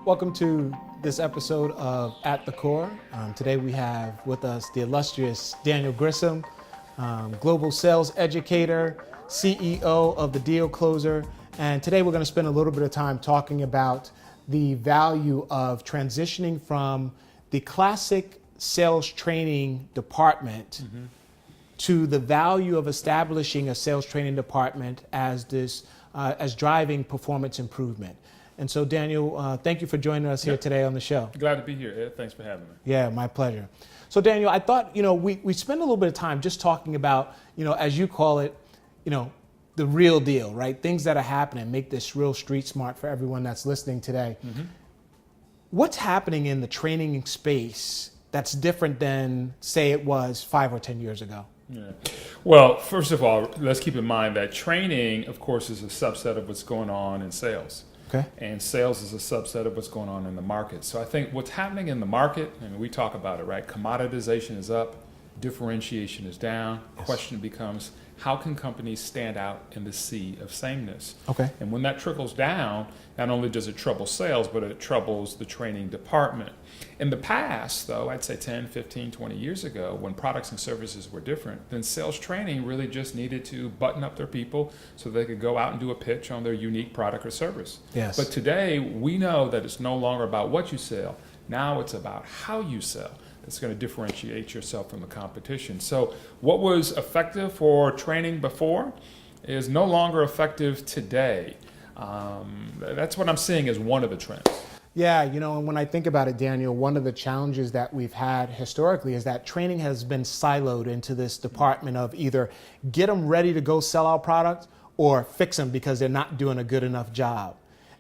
Welcome to this episode of At the Core. Today we have with us the illustrious Daniel Grissom, global sales educator, CEO of The Deal Closer. And today we're going to spend a little bit of time talking about the value of transitioning from the classic sales training department to the value of establishing a sales training department as driving performance improvement. And so, Daniel, thank you for joining us here today on the show. Glad to be here, Ed. Thanks for having me. Yeah, my pleasure. So, Daniel, I thought, we spend a little bit of time just talking about, as you call it, the real deal, right? Things that are happening, make this real street smart for everyone that's listening today. What's happening in the training space that's different than, say, it was 5 or 10 years ago? Yeah. Well, first of all, let's keep in mind that training, of course, is a subset of what's going on in sales. Okay. And sales is a subset of what's going on in the market. So I think what's happening in the market, and we talk about it, right? Commoditization is up, differentiation is down. Yes. Question becomes, how can companies stand out in the sea of sameness? Okay. And when that trickles down, not only does it trouble sales, but it troubles the training department. In the past, though, I'd say 10, 15, 20 years ago, when products and services were different, then sales training really just needed to button up their people so they could go out and do a pitch on their unique product or service. Yes. But today, we know that it's no longer about what you sell. Now it's about how you sell. It's going to differentiate yourself from the competition. So what was effective for training before is no longer effective today. That's what I'm seeing as one of the trends. Yeah, and when I think about it, Daniel, one of the challenges that we've had historically is that training has been siloed into this department of either get them ready to go sell our product or fix them because they're not doing a good enough job.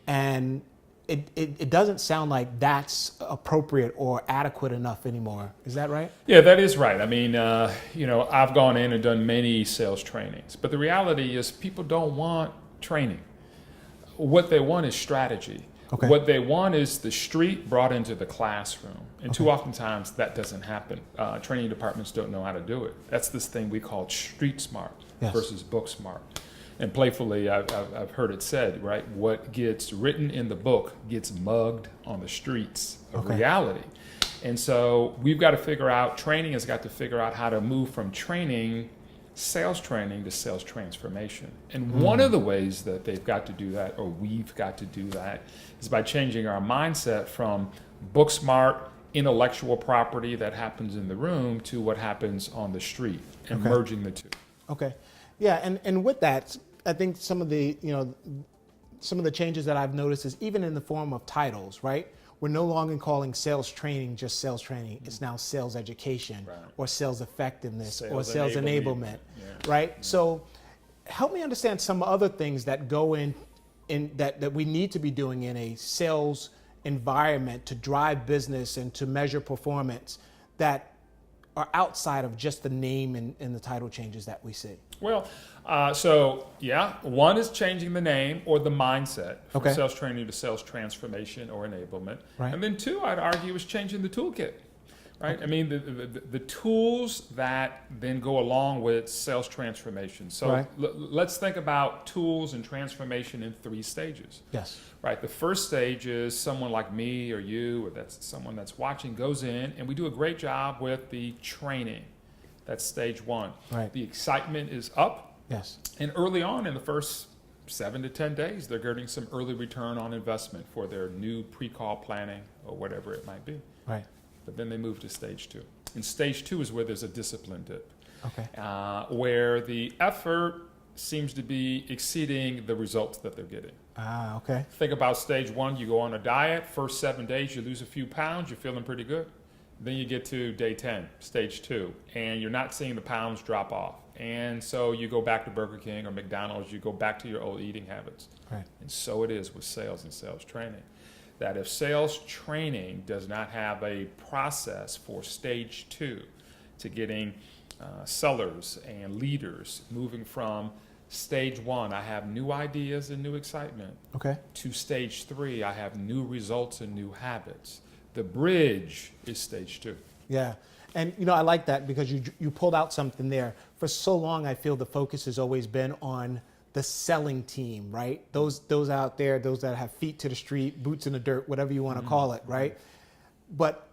And it doesn't sound like that's appropriate or adequate enough anymore. Is that right? Yeah, that is right. I mean, I've gone in and done many sales trainings, but the reality is people don't want training. What they want is strategy. Okay. What they want is the street brought into the classroom. And too oftentimes that doesn't happen. Training departments don't know how to do it. That's this thing we call street smart versus book smart. And playfully, I've heard it said, right? What gets written in the book gets mugged on the streets of reality. And so we've got to figure out, training has got to figure out how to move from sales training to sales transformation. And one of the ways that they've got to do that, or we've got to do that, is by changing our mindset from book smart, intellectual property that happens in the room to what happens on the street, and merging the two. Okay. Yeah, and with that, I think some of the changes that I've noticed is even in the form of titles, right? We're no longer calling sales training just sales training. It's now sales education or sales effectiveness or sales enablement, right? So help me understand some other things that go in that we need to be doing in a sales environment to drive business and to measure performance that are outside of just the name and the title changes that we see. Well, one is changing the name or the mindset from sales training to sales transformation or enablement. Right. And then two, I'd argue, is changing the toolkit. Right? I mean, the tools that then go along with sales transformation. So let's think about tools and transformation in 3 stages. Yes. Right. The first stage is someone like me or you, or that's someone that's watching, goes in, and we do a great job with the training. That's stage 1. Right. The excitement is up. Yes. And early on in the first 7 to 10 days, they're getting some early return on investment for their new pre-call planning or whatever it might be. Right. But then they move to stage 2. And stage 2 is where there's a discipline dip. Where the effort seems to be exceeding the results that they're getting. Okay. Think about stage 1, you go on a diet, first 7 days you lose a few pounds, you're feeling pretty good. Then you get to day 10, stage 2, and you're not seeing the pounds drop off. And so you go back to Burger King or McDonald's, you go back to your old eating habits. Right. And so it is with sales and sales training. That if sales training does not have a process for stage 2 to getting sellers and leaders moving from stage 1, I have new ideas and new excitement, to stage 3, I have new results and new habits. The bridge is stage 2. Yeah. And I like that because you pulled out something there. For so long, I feel the focus has always been on the selling team, right? Those out there, those that have feet to the street, boots in the dirt, whatever you want to call it, right? But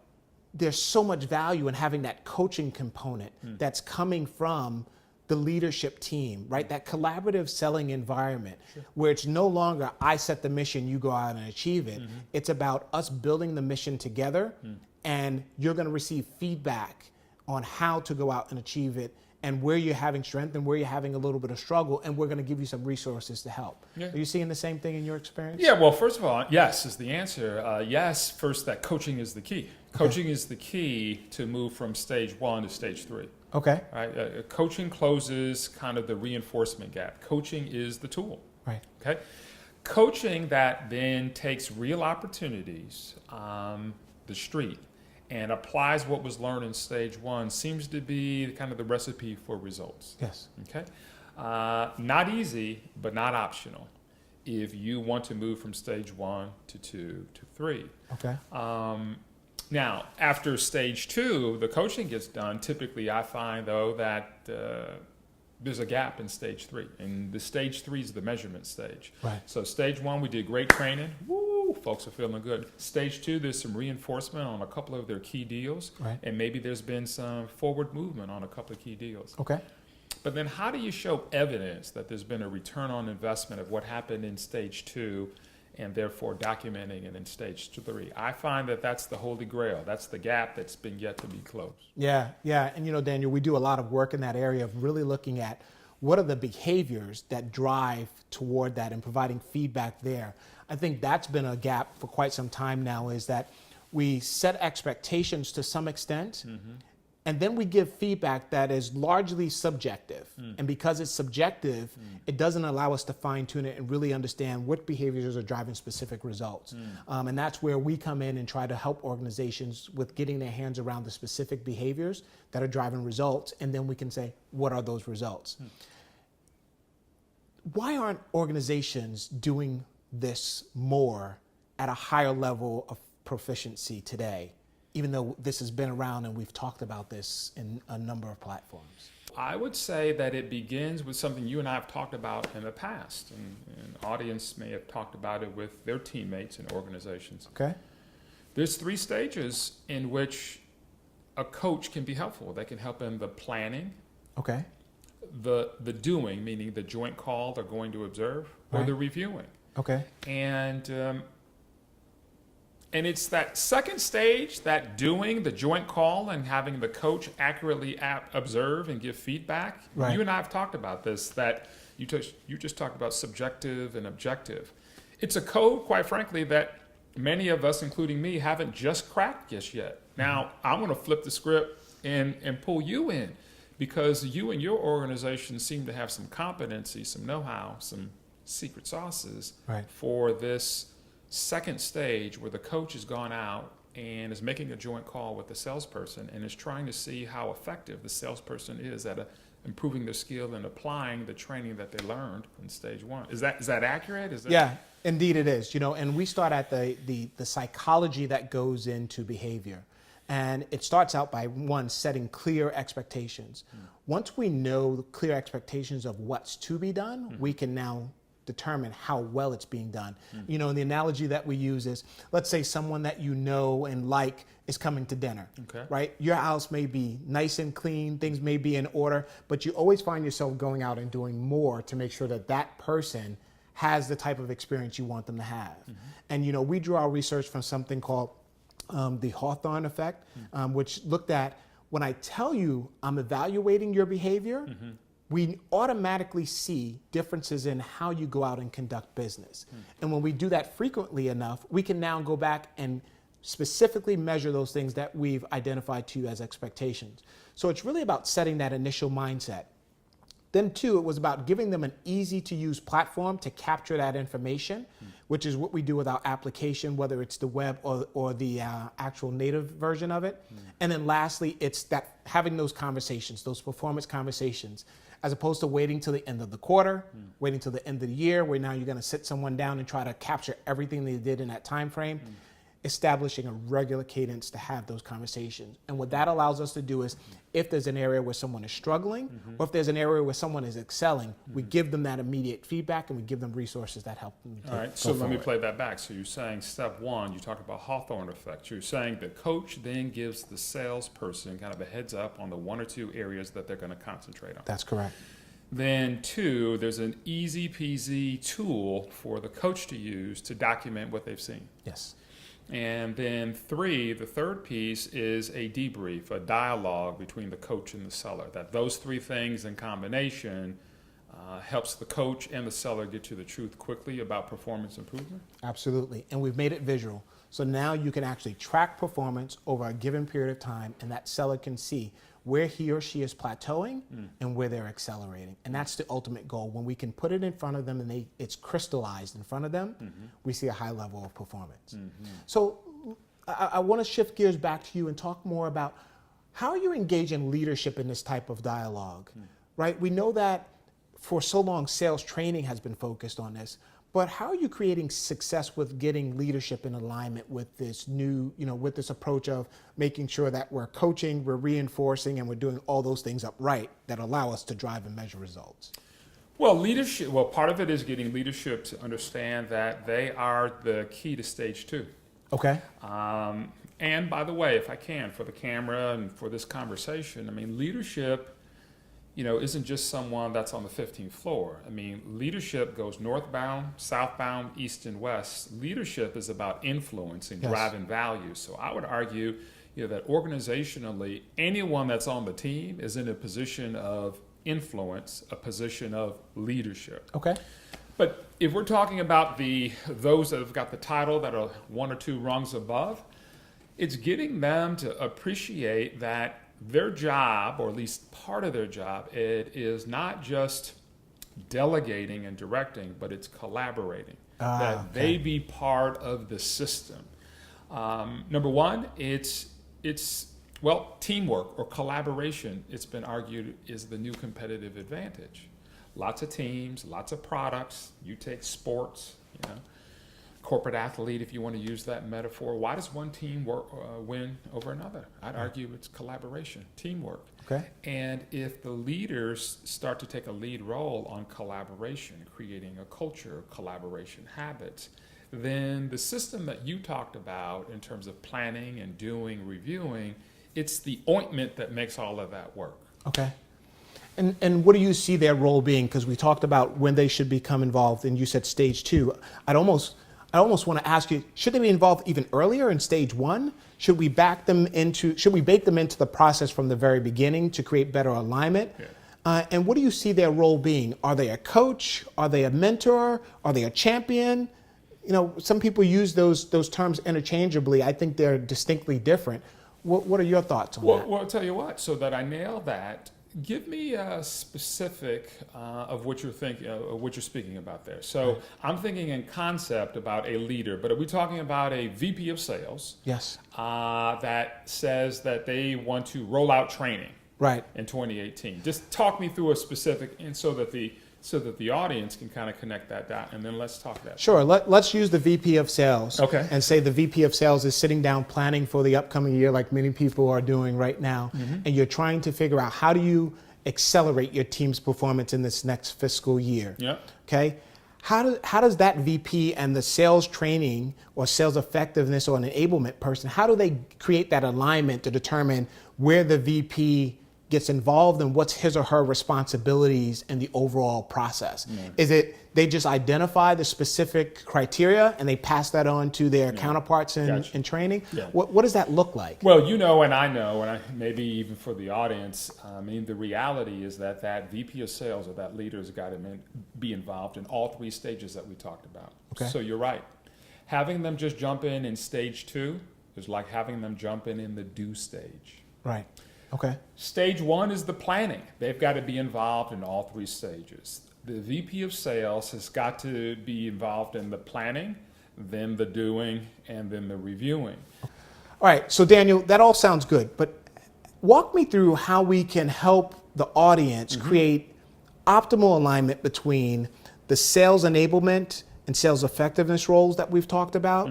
there's so much value in having that coaching component that's coming from the leadership team, right? That collaborative selling environment where it's no longer I set the mission, you go out and achieve it. It's about us building the mission together, and you're going to receive feedback on how to go out and achieve it and where you're having strength and where you're having a little bit of struggle, and we're going to give you some resources to help. Yeah. Are you seeing the same thing in your experience? Yeah, well, first of all, yes is the answer. Yes, first, that coaching is the key. Coaching is the key to move from stage 1 to stage 3. Okay. Right? Coaching closes kind of the reinforcement gap. Coaching is the tool. Right. Okay. Coaching that then takes real opportunities, the street, and applies what was learned in stage 1 seems to be kind of the recipe for results. Yes. Okay. Not easy, but not optional if you want to move from stage 1 to 2 to 3. Okay. Now, after stage 2, the coaching gets done. Typically, I find, though, that there's a gap in stage 3. And the stage 3 is the measurement stage. Right. So stage 1, we did great training. Woo, folks are feeling good. Stage 2, there's some reinforcement on a couple of their key deals. Right. And maybe there's been some forward movement on a couple of key deals. Okay. But then how do you show evidence that there's been a return on investment of what happened in stage 2 and therefore documenting it in stage 3? I find that that's the holy grail. That's the gap that's been yet to be closed. Yeah. And Daniel, we do a lot of work in that area of really looking at what are the behaviors that drive toward that and providing feedback there. I think that's been a gap for quite some time now, is that we set expectations to some extent, and then we give feedback that is largely subjective. And because it's subjective, it doesn't allow us to fine tune it and really understand what behaviors are driving specific results. And that's where we come in and try to help organizations with getting their hands around the specific behaviors that are driving results. And then we can say, what are those results? Why aren't organizations doing this more at a higher level of proficiency today, even though this has been around and we've talked about this in a number of platforms? I would say that it begins with something you and I have talked about in the past, and audience may have talked about it with their teammates in organizations. Okay. There's 3 stages in which a coach can be helpful. They can help in the planning, Okay. the doing, meaning the joint call they're going to observe, or Right. the reviewing. Okay. And it's that second stage, that doing, the joint call, and having the coach accurately observe and give feedback. Right. You and I have talked about this, that you just talked about subjective and objective. It's a code, quite frankly, that many of us, including me, haven't just cracked just yet. Now, I'm going to flip the script and pull you in, because you and your organization seem to have some competency, some know-how, some secret sauces Right. for this second stage where the coach has gone out and is making a joint call with the salesperson and is trying to see how effective the salesperson is at improving their skill and applying the training that they learned in stage 1. Is that accurate? Yeah, indeed it is. And we start at the psychology that goes into behavior. And it starts out by, 1, setting clear expectations. Once we know the clear expectations of what's to be done, we can now determine how well it's being done. And the analogy that we use is, let's say someone that you know and like is coming to dinner, Okay. right? Your house may be nice and clean, things may be in order, but you always find yourself going out and doing more to make sure that that person has the type of experience you want them to have. And, we drew our research from something called the Hawthorne effect, which looked at, when I tell you I'm evaluating your behavior, we automatically see differences in how you go out and conduct business. And when we do that frequently enough, we can now go back and specifically measure those things that we've identified to you as expectations. So it's really about setting that initial mindset. Then 2, it was about giving them an easy to use platform to capture that information, which is what we do with our application, whether it's the web or the actual native version of it. And then lastly, it's that having those conversations, those performance conversations, as opposed to waiting till the end of the quarter, waiting till the end of the year, where now you're going to sit someone down and try to capture everything they did in that time frame. establishing a regular cadence to have those conversations. And what that allows us to do is, if there's an area where someone is struggling, or if there's an area where someone is excelling, we give them that immediate feedback and we give them resources that help them. All right, so let me play that back. So you're saying step one, you talked about Hawthorne effect. You're saying the coach then gives the salesperson kind of a heads up on the one or two areas that they're going to concentrate on. That's correct. Then two, there's an easy peasy tool for the coach to use to document what they've seen. Yes. And then three, the third piece is a debrief, a dialogue between the coach and the seller. That those three things in combination helps the coach and the seller get to the truth quickly about performance improvement. Absolutely. And we've made it visual. So now you can actually track performance over a given period of time, and that seller can see where he or she is plateauing and where they're accelerating. And that's the ultimate goal. When we can put it in front of them and it's crystallized in front of them, we see a high level of performance. So I want to shift gears back to you and talk more about how you engage in leadership in this type of dialogue, right? We know that for so long, sales training has been focused on this. But how are you creating success with getting leadership in alignment with this new, with this approach of making sure that we're coaching, we're reinforcing, and we're doing all those things upright that allow us to drive and measure results? Well, part of it is getting leadership to understand that they are the key to stage two. Okay. And by the way, if I can, for the camera and for this conversation, leadership isn't just someone that's on the 15th floor. Leadership goes northbound, southbound, east and west. Leadership is about influence and driving value. So I would argue, that organizationally, anyone that's on the team is in a position of influence, a position of leadership. Okay. But if we're talking about those that have got the title that are one or two rungs above, it's getting them to appreciate that their job, or at least part of their job, it is not just delegating and directing, but it's collaborating. That they be part of the system. Number one, it's teamwork or collaboration, it's been argued, is the new competitive advantage. Lots of teams, lots of products. You take sports, corporate athlete, if you want to use that metaphor. Why does one team win over another? I'd argue it's collaboration, teamwork. Okay. And if the leaders start to take a lead role on collaboration, creating a culture, collaboration habits, then the system that you talked about in terms of planning and doing, reviewing, it's the ointment that makes all of that work. Okay. And what do you see their role being? Because we talked about when they should become involved, and you said stage two. I almost want to ask you, should they be involved even earlier in stage one? Should we bake them into the process from the very beginning to create better alignment? Yeah. And what do you see their role being? Are they a coach? Are they a mentor? Are they a champion? Some people use those terms interchangeably. I think they're distinctly different. What are your thoughts on that? Well, I'll tell you what, so that I nail that, give me a specific of what you're thinking, of what you're speaking about there. So I'm thinking in concept about a leader, but are we talking about a VP of sales? Yes. That says that they want to roll out training in 2018. Just talk me through a specific, and so that the audience can kind of connect that dot, and then let's talk that. Sure. Let's use the VP of sales. Okay. And say the VP of sales is sitting down planning for the upcoming year, like many people are doing right now, and you're trying to figure out how do you accelerate your team's performance in this next fiscal year. Yeah. Okay. How does that VP and the sales training or sales effectiveness or an enablement person, how do they create that alignment to determine where the VP gets involved and what's his or her responsibilities in the overall process? Is it they just identify the specific criteria and they pass that on to their counterparts in training? Yeah. What does that look like? Well, and I know, and maybe even for the audience, the reality is that VP of sales or that leader has got to be involved in all three stages that we talked about. Okay. So you're right. Having them just jump in stage two is like having them jump in the do stage. Right. Okay. Stage one is the planning. They've got to be involved in all three stages. The VP of sales has got to be involved in the planning, then the doing, and then the reviewing. All right. So Daniel, that all sounds good, but walk me through how we can help the audience create optimal alignment between the sales enablement and sales effectiveness roles that we've talked about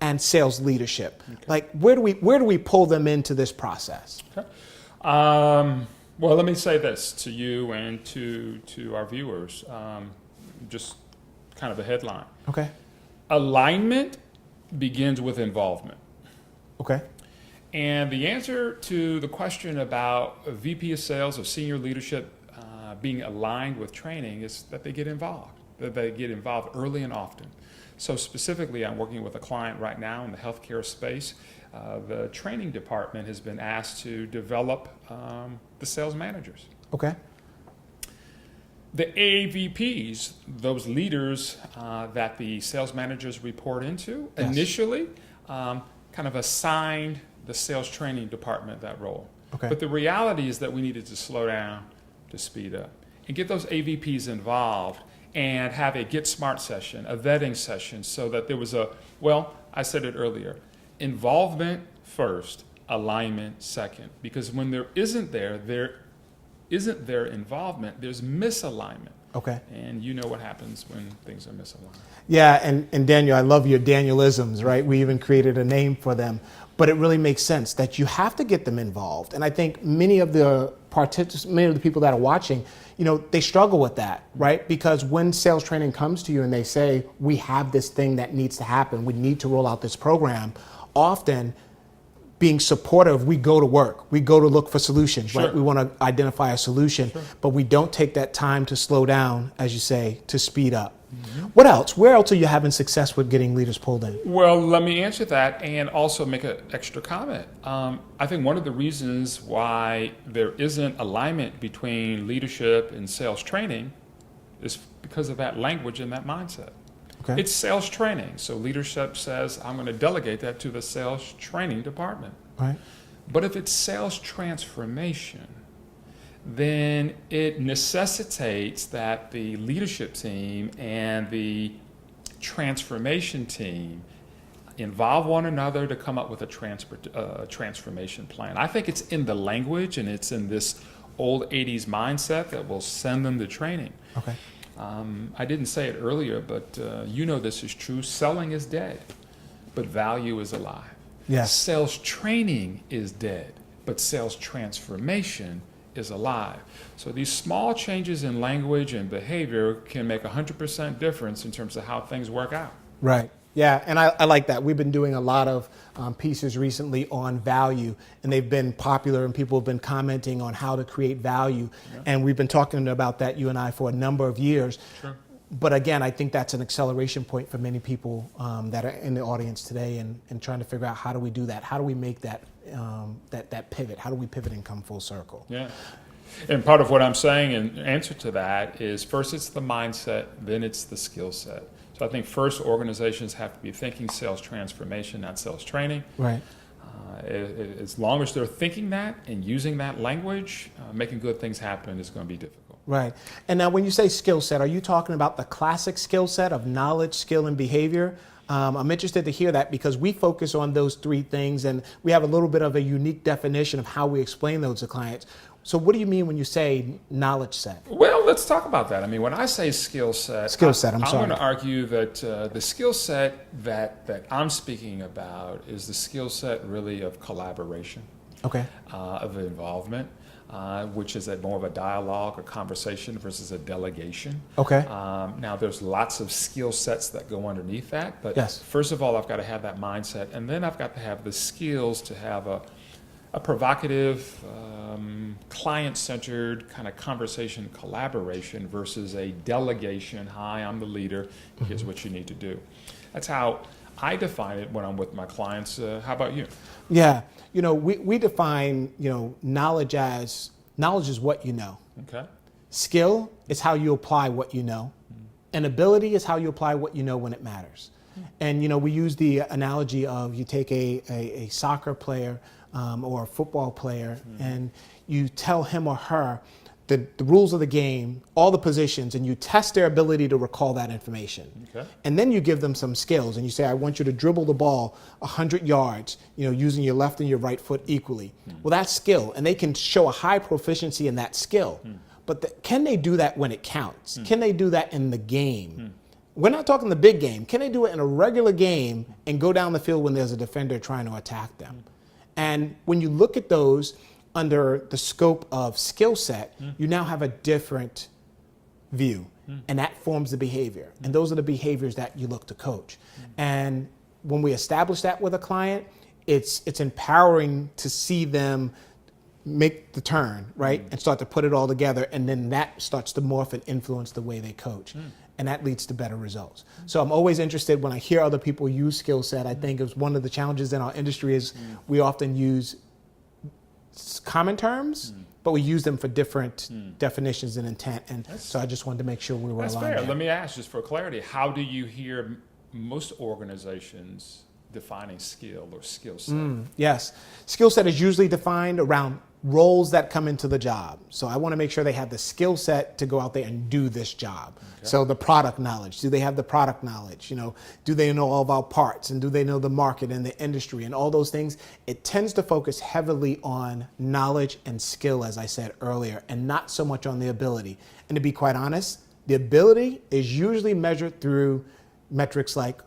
and sales leadership? Okay. Like, where do we pull them into this process? Okay. Well, let me say this to you and to our viewers. Just kind of the headline. Okay. Alignment begins with involvement. Okay. And the answer to the question about a VP of sales or senior leadership being aligned with training is that they get involved, that they get involved early and often. So specifically, I'm working with a client right now in the healthcare space. The training department has been asked to develop the sales managers. Okay. The AVPs, those leaders that the sales managers report into, yes, initially kind of assigned the sales training department that role. Okay. But the reality is that we needed to slow down to speed up and get those AVPs involved and have a get smart session, a vetting session, so that there was I said it earlier, involvement first, alignment second. Because when there isn't their involvement, there's misalignment. Okay. And you know what happens when things are misaligned. Yeah, and Daniel, I love your Danielisms, right? We even created a name for them. But it really makes sense that you have to get them involved. And I think many of the people that are watching, they struggle with that, right? Because when sales training comes to you and they say, we have this thing that needs to happen, we need to roll out this program, often being supportive, we go to work, we go to look for solutions, sure, right? We want to identify a solution, sure, but we don't take that time to slow down, as you say, to speed up. Mm-hmm. What else? Where else are you having success with getting leaders pulled in? Well, let me answer that and also make an extra comment. I think one of the reasons why there isn't alignment between leadership and sales training is because of that language and that mindset. Okay. It's sales training, so leadership says, I'm going to delegate that to the sales training department. Right. But if it's sales transformation, then it necessitates that the leadership team and the transformation team involve one another to come up with a transformation plan. I think it's in the language and it's in this old 80s mindset that will send them to training. Okay. I didn't say it earlier, but this is true. Selling is dead, but value is alive. Yes. Sales training is dead, but sales transformation is alive. So these small changes in language and behavior can make 100% difference in terms of how things work out. Right. Yeah, and I like that. We've been doing a lot of pieces recently on value, and they've been popular, and people have been commenting on how to create value. Yeah. And we've been talking about that, you and I, for a number of years. Sure. But again, I think that's an acceleration point for many people that are in the audience today and trying to figure out how do we do that? How do we make that that pivot? How do we pivot and come full circle? Yeah. And part of what I'm saying in answer to that is first it's the mindset, then it's the skill set. So I think first organizations have to be thinking sales transformation, not sales training. Right. As long as they're thinking that and using that language, making good things happen is going to be difficult. Right. And now when you say skill set, are you talking about the classic skill set of knowledge, skill, and behavior? I'm interested to hear that because we focus on those three things and we have a little bit of a unique definition of how we explain those to clients. So what do you mean when you say knowledge set? Well, let's talk about that. I mean, when I say skill set, I'm going to argue that the skill set that I'm speaking about is the skill set really of collaboration, okay, of involvement, which is more of a dialogue, a conversation versus a delegation. Okay. Now, there's lots of skill sets that go underneath that, but yes, first of all, I've got to have that mindset, and then I've got to have the skills to have a provocative, client-centered kind of conversation collaboration versus a delegation, hi, I'm the leader, here's what you need to do. That's how I define it when I'm with my clients. How about you? Yeah, we define, knowledge as, knowledge is what you know. Okay. Skill is how you apply what you know. And ability is how you apply what you know when it matters. And, we use the analogy of you take a soccer player or a football player and you tell him or her the rules of the game, all the positions, and you test their ability to recall that information. Okay. And then you give them some skills and you say, I want you to dribble the ball 100 yards, using your left and your right foot equally. Well, that's skill, and they can show a high proficiency in that skill. But can they do that when it counts? Can they do that in the game? We're not talking the big game. Can they do it in a regular game and go down the field when there's a defender trying to attack them? And when you look at those under the scope of skill set, you now have a different view. And that forms the behavior. And those are the behaviors that you look to coach. And when we establish that with a client, it's empowering to see them make the turn, right? And start to put it all together. And then that starts to morph and influence the way they coach. And that leads to better results. So I'm always interested when I hear other people use skill set. I think it's one of the challenges in our industry is we often use common terms, but we use them for different definitions and intent. And so I just wanted to make sure we were aligned. That's fair. Let me ask, just for clarity, how do you hear most organizations defining skill or skill set? Yes. Skill set is usually defined around roles that come into the job. So I want to make sure they have the skill set to go out there and do this job. Okay. So the product knowledge, do they have the product knowledge? You know, do they know all about parts, and do they know the market and the industry and all those things? It tends to focus heavily on knowledge and skill, as I said earlier, and not so much on the ability. And to be quite honest, the ability is usually measured through metrics like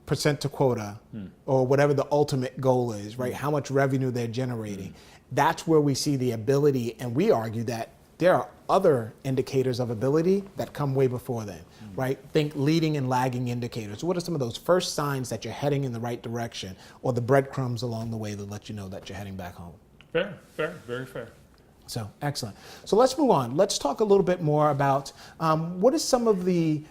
percent to quota or whatever the ultimate goal is, right? How much revenue they're generating. That's where we see the ability, and we argue that there are other indicators of ability that come way before then, right? Think leading and lagging indicators. What are some of those first signs that you're heading in the right direction, or the breadcrumbs along the way that let you know that you're heading back home? Fair, very fair. So, excellent. So let's move on. Let's talk a little bit more about what is some of the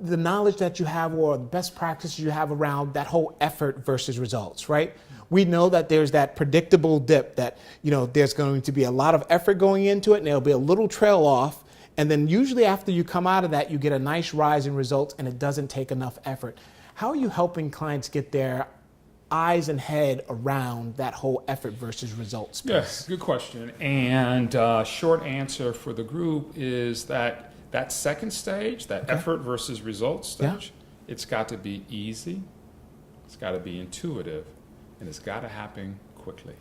knowledge that you have or the best practices you have around that whole effort versus results, right? We know that there's that predictable dip that, you know, there's going to be a lot of effort going into it and there'll be a little trail off. And then usually after you come out of that, you get a nice rise in results and it doesn't take enough effort. How are you helping clients get their eyes and head around that whole effort versus results space? Yes, good question. And short answer for the group is that second stage, that effort versus results stage, it's got to be easy, it's got to be intuitive, and it's got to happen quickly.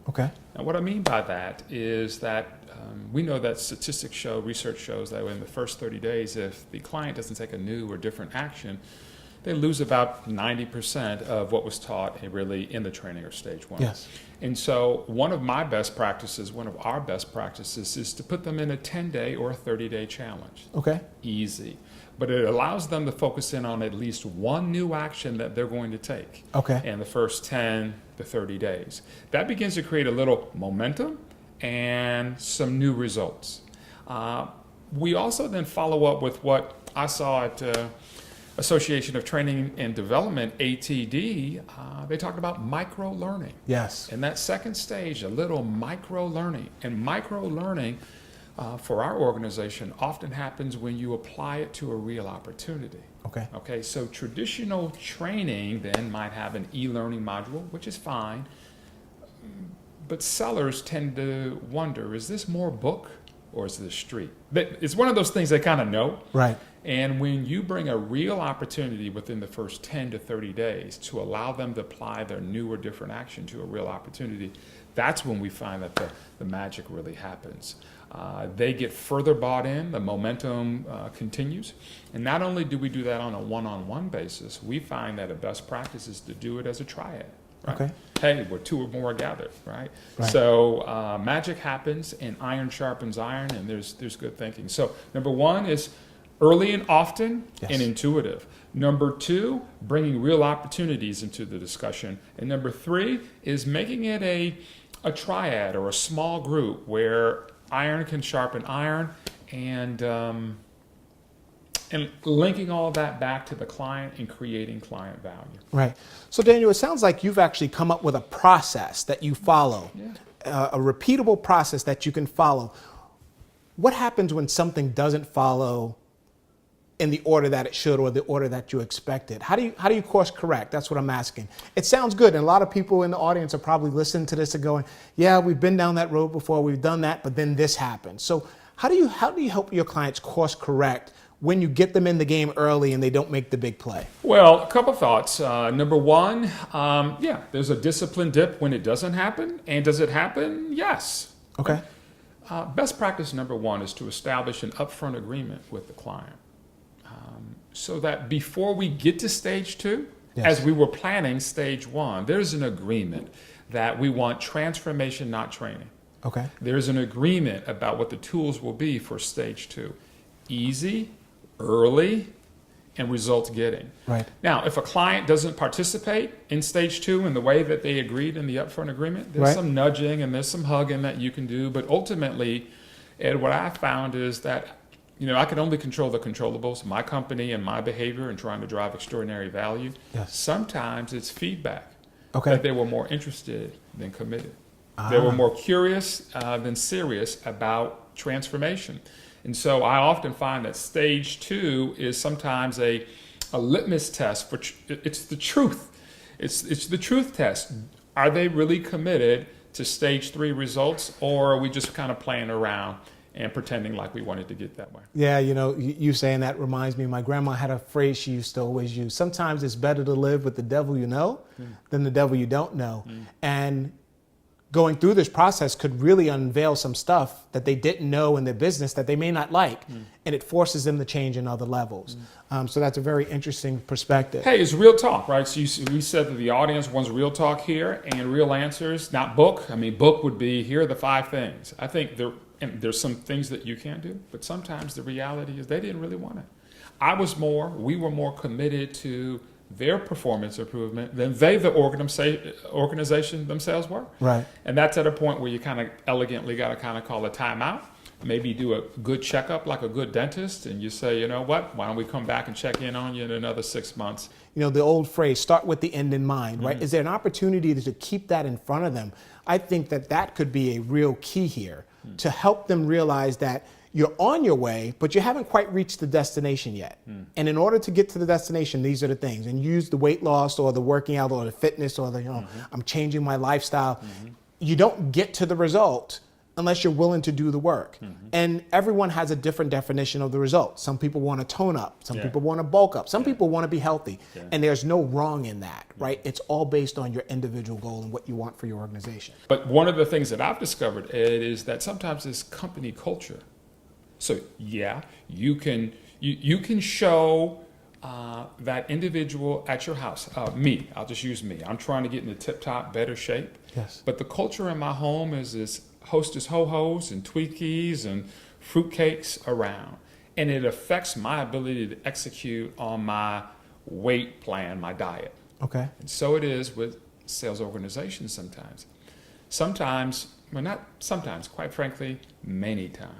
Okay. And what I mean by that is that we know that statistics show, research shows that in the first 30 days, if the client doesn't take a new or different action, they lose about 90% of what was taught really in the training or stage one. Yes. And so one of our best practices is to put them in a 10-day or a 30-day challenge. Okay. Easy. But it allows them to focus in on at least one new action that they're going to take in the first 10 to 30 days. That begins to create a little momentum and some new results. We also then follow up with what I saw at Association of Training and Development, ATD, they talked about micro-learning. Yes. In that second stage, a little micro-learning. And micro-learning for our organization often happens when you apply it to a real opportunity. Okay, so traditional training then might have an e-learning module, which is fine. But sellers tend to wonder, is this more book or is this street? It's one of those things they kind of know. Right. And when you bring a real opportunity within the first 10 to 30 days to allow them to apply their new or different action to a real opportunity, that's when we find that the magic really happens. They get further bought in, the momentum continues. And not only do we do that on a one-on-one basis, we find that a best practice is to do it as a triad. Right? Okay. Hey, where two or more gathered, right? So magic happens and iron sharpens iron, and there's good thinking. So number one is early and often and intuitive. Number two, bringing real opportunities into the discussion. And number three is making it a triad or a small group where iron can sharpen iron, and linking all of that back to the client and creating client value. Right. So Daniel, it sounds like you've actually come up with a process that you follow, a repeatable process that you can follow. What happens when something doesn't follow in the order that it should or the order that you expected? How do you course correct? That's what I'm asking. It sounds good, and a lot of people in the audience are probably listening to this and going, yeah, we've been down that road before, we've done that, but then this happened. So how do you help your clients course correct when you get them in the game early and they don't make the big play? Well, a couple thoughts. Number one, there's a discipline dip when it doesn't happen. And does it happen? Yes. Okay. Best practice number one is to establish an upfront agreement with the client. so that before we get to stage 2, Yes. as we were planning stage 1, there's an agreement that we want transformation, not training. Okay. There's an agreement about what the tools will be for stage 2. Easy, early, and results getting. Right. Now, if a client doesn't participate in stage 2 in the way that they agreed in the upfront agreement, there's Right. some nudging and there's some hugging that you can do. But ultimately, Ed, what I found is that, I can only control the controllables, my company and my behavior and trying to drive extraordinary value. Yes. Sometimes it's feedback Okay. that they were more interested than committed. They were more curious than serious about transformation. And so I often find that stage 2 is sometimes a litmus test for it's the truth. It's the truth test. Are they really committed to stage 3 results, or are we just kind of playing around and pretending like we wanted to get that way? Yeah, you saying that reminds me, my grandma had a phrase she used to always use. Sometimes it's better to live with the devil you know than the devil you don't know. And going through this process could really unveil some stuff that they didn't know in their business that they may not like, and it forces them to change in other levels. So that's a very interesting perspective. Hey, it's real talk, right? So we said that the audience wants real talk here and real answers, not book. I mean, book would be, here are the 5 things. I think there's some things that you can't do, but sometimes the reality is they didn't really want it. We were more committed to their performance improvement than the organization themselves were. Right. And that's at a point where you kind of elegantly got to kind of call a timeout, maybe do a good checkup like a good dentist, and you say, you know what, why don't we come back and check in on you in another 6 months? The old phrase, start with the end in mind, right? Is there an opportunity to keep that in front of them? I think that could be a real key here to help them realize that you're on your way, but you haven't quite reached the destination yet. And in order to get to the destination, these are the things. And use the weight loss or the working out or the fitness or the, I'm changing my lifestyle. You don't get to the result unless you're willing to do the work. And everyone has a different definition of the result. Some people want to tone up. Some people want to bulk up. Some people want to be healthy. And there's no wrong in that, right? It's all based on your individual goal and what you want for your organization. But one of the things that I've discovered, Ed, is that sometimes it's company culture. So yeah, you can show that individual at your house. Me, I'll just use me. I'm trying to get in the tip-top better shape. Yes. But the culture in my home is Hostess ho-hos and Twinkies and fruitcakes around. And it affects my ability to execute on my weight plan, my diet. Okay. And so it is with sales organizations sometimes. Quite frankly, many times.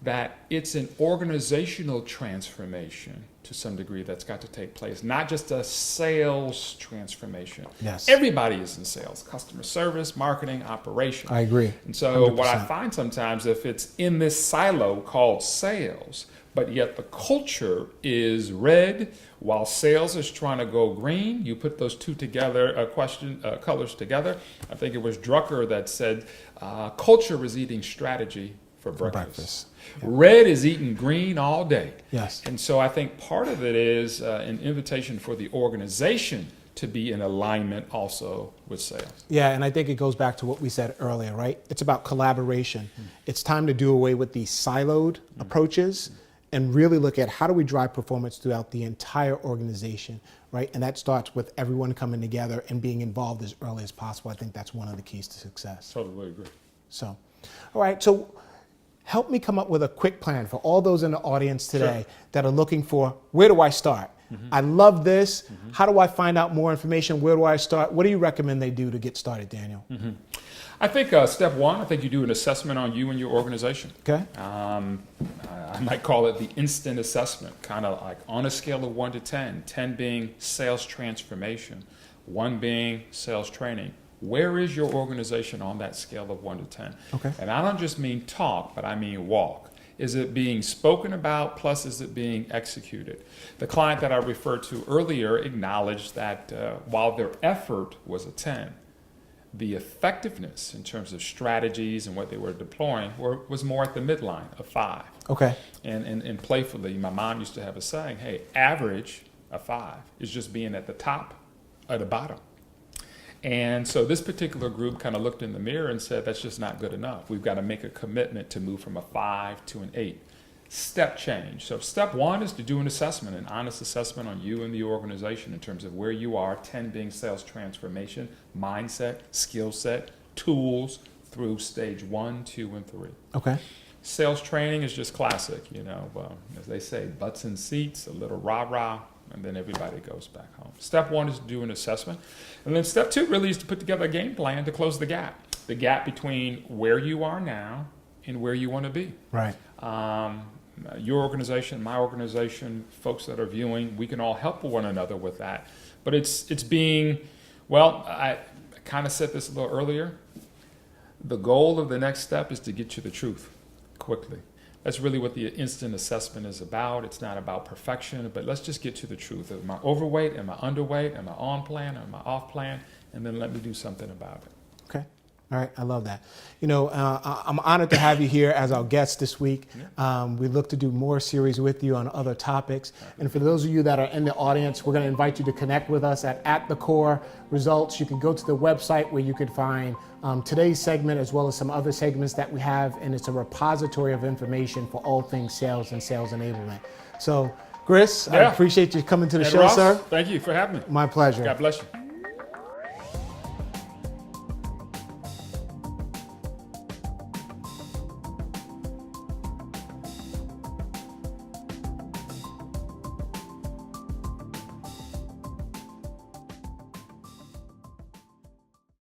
That it's an organizational transformation to some degree that's got to take place, not just a sales transformation. Yes. Everybody is in sales, customer service, marketing, operation. I agree. And so 100%. what I find sometimes, if it's in this silo called sales, but yet the culture is red while sales is trying to go green, you put those two together, colors together. I think it was Drucker that said, culture is eating strategy for breakfast. Yeah. Red is eating green all day. Yes. And so I think part of it is an invitation for the organization to be in alignment also with sales. Yeah, and I think it goes back to what we said earlier, right? It's about collaboration. It's time to do away with these siloed approaches and really look at how do we drive performance throughout the entire organization, right? And that starts with everyone coming together and being involved as early as possible. I think that's one of the keys to success. Totally agree. So, all right, so help me come up with a quick plan for all those in the audience today that are looking for, where do I start? I love this. How do I find out more information? Where do I start? What do you recommend they do to get started, Daniel? I think step one, I think you do an assessment on you and your organization. Okay. I might call it the instant assessment, kind of like on a scale of 1 to 10, 10 being sales transformation, 1 being sales training. Where is your organization on that scale of 1 to 10? Okay. And I don't just mean talk, but I mean walk. Is it being spoken about, plus is it being executed? The client that I referred to earlier acknowledged that while their effort was a 10, the effectiveness in terms of strategies and what they were deploying was more at the midline of 5. Okay. And playfully, my mom used to have a saying, hey, average of 5 is just being at the top or the bottom. And so this particular group kind of looked in the mirror and said, that's just not good enough. We've got to make a commitment to move from a 5 to an 8. step change. So step one is to do an assessment, an honest assessment on you and the organization in terms of where you are, 10 being sales transformation, mindset, skill set, tools through stage 1, 2, and 3. Okay. Sales training is just classic, as they say, butts in seats, a little rah-rah, and then everybody goes back home. Step 1 is to do an assessment. And then step 2 really is to put together a game plan to close the gap between where you are now and where you want to be. Right. Your organization, my organization, folks that are viewing, we can all help one another with that. But it's being, I kind of said this a little earlier. The goal of the next step is to get you the truth quickly. That's really what the instant assessment is about. It's not about perfection, but let's just get to the truth. Am I overweight? Am I underweight? Am I on plan? Am I off plan? And then let me do something about it. Okay. All right. I love that. I'm honored to have you here as our guest this week. We look to do more series with you on other topics. And for those of you that are in the audience, we're going to invite you to connect with us at the Core Results. You can go to the website where you can find today's segment as well as some other segments that we have. And it's a repository of information for all things sales and sales enablement. So, Chris, I appreciate you coming to the show, Ross, sir. Thank you for having me. My pleasure. God bless you.